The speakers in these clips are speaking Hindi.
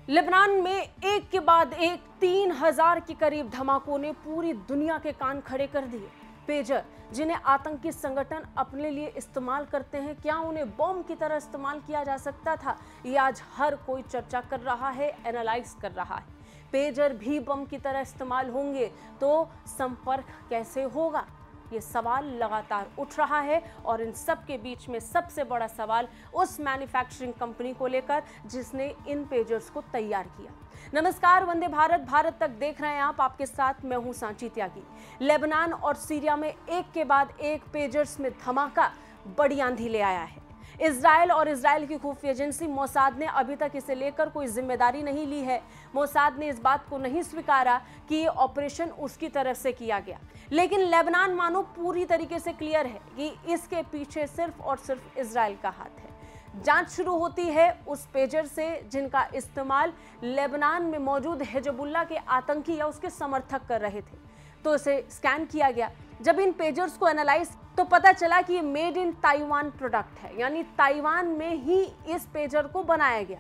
लेबनान में एक के बाद एक 3000 के करीब धमाकों ने पूरी दुनिया के कान खड़े कर दिए। पेजर जिन्हें आतंकी संगठन अपने लिए इस्तेमाल करते हैं, क्या उन्हें बॉम्ब की तरह इस्तेमाल किया जा सकता था? ये आज हर कोई चर्चा कर रहा है, एनालाइज कर रहा है। पेजर भी बम की तरह इस्तेमाल होंगे तो संपर्क कैसे होगा? ये सवाल लगातार उठ रहा है और इन सब के बीच में सबसे बड़ा सवाल उस मैन्युफैक्चरिंग कंपनी को लेकर जिसने इन पेजर्स को तैयार किया। नमस्कार, वंदे भारत, भारत तक देख रहे हैं आप। आपके साथ मैं हूं सांची त्यागी। लेबनान और सीरिया में एक के बाद एक पेजर्स में धमाका बड़ी आंधी ले आया है। इजराइल और इजराइल की खुफिया एजेंसी मोसाद ने अभी तक इसे लेकर कोई जिम्मेदारी नहीं ली है। मोसाद ने इस बात को नहीं स्वीकारा कि ये ऑपरेशन उसकी तरफ से किया गया, लेकिन लेबनान मानो पूरी तरीके से क्लियर है कि इसके पीछे सिर्फ और सिर्फ इजराइल का हाथ है। जांच शुरू होती है उस पेजर से जिनका इस्तेमाल लेबनान में मौजूद हिजबुल्लाह के आतंकी या उसके समर्थक कर रहे थे, तो इसे स्कैन किया गया। जब इन पेजर्स को एनालाइज तो पता चला कि ये मेड इन ताइवान प्रोडक्ट है, यानी ताइवान में ही इस पेजर को बनाया गया।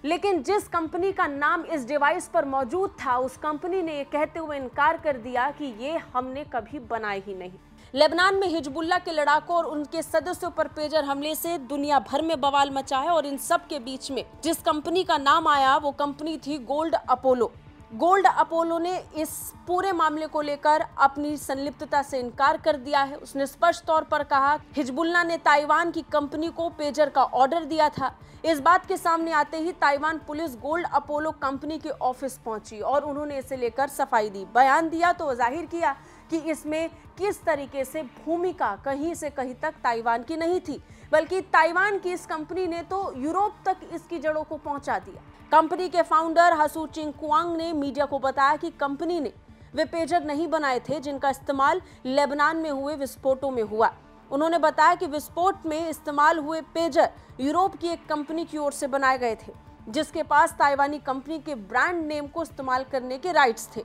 लेकिन जिस कंपनी का नाम इस डिवाइस पर मौजूद था, उस कंपनी ने ये कहते हुए इनकार कर दिया कि ये हमने कभी बनाए ही नहीं। लेबनान में हिजबुल्लाह के लड़ाकों और उनके सदस्यों पर पेजर हमले से दुनिया भर में बवाल मचा है और इन सब के बीच में जिस कंपनी का नाम आया वो कंपनी थी गोल्ड अपोलो। गोल्ड अपोलो ने इस पूरे मामले को लेकर अपनी संलिप्तता से इनकार कर दिया है। उसने स्पष्ट तौर पर कहा हिजबुल्लाह ने ताइवान की कंपनी को पेजर का ऑर्डर दिया था। इस बात के सामने आते ही Taiwan police Gold Apollo company के ऑफिस पहुंची और उन्होंने इसे लेकर सफाई दी, बयान दिया तो जाहिर किया कि इसमें किस तरीके से भूमिका कहीं से कहीं तक ताइवान की नहीं थी, बल्कि ताइवान की इस कंपनी ने तो यूरोप तक इसकी जड़ों को पहुंचा दिया। कंपनी के फाउंडर हसू चिंग कुआंग ने मीडिया को बताया कि कंपनी ने वे पेजर नहीं बनाए थे जिनका इस्तेमाल लेबनान में हुए विस्फोटों में हुआ। उन्होंने बताया कि विस्फोट में इस्तेमाल हुए पेजर यूरोप की एक कंपनी की ओर से बनाए गए थे, जिसके पास ताइवानी कंपनी के ब्रांड नेम को इस्तेमाल करने के राइट्स थे।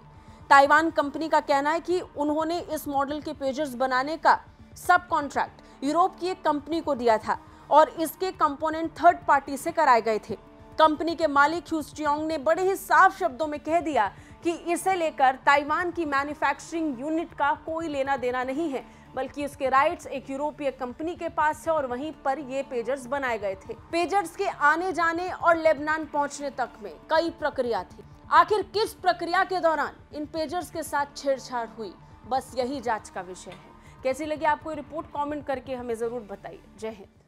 ताइवान कंपनी का कहना है कि उन्होंने इस मॉडल के पेजर्स बनाने का सब कॉन्ट्रैक्ट यूरोप की एक कंपनी को दिया था और इसके कंपोनेंट थर्ड पार्टी से कराए गए थे। कंपनी के मालिक ह्यू चियोंग ने बड़े ही साफ शब्दों में कह दिया कि इसे लेकर ताइवान की मैन्युफैक्चरिंग यूनिट का कोई लेना देना नहीं है, बल्कि उसके राइट्स एक यूरोपीय कंपनी के पास है और वहीं पर ये पेजर्स बनाए गए थे। पेजर्स के आने जाने और लेबनान पहुंचने तक में कई प्रक्रिया थी। आखिर किस प्रक्रिया के दौरान इन पेजर्स के साथ छेड़छाड़ हुई, बस यही जांच का विषय है। कैसी लगी आपको ये रिपोर्ट? कमेंट करके हमें जरूर बताइए। जय हिंद।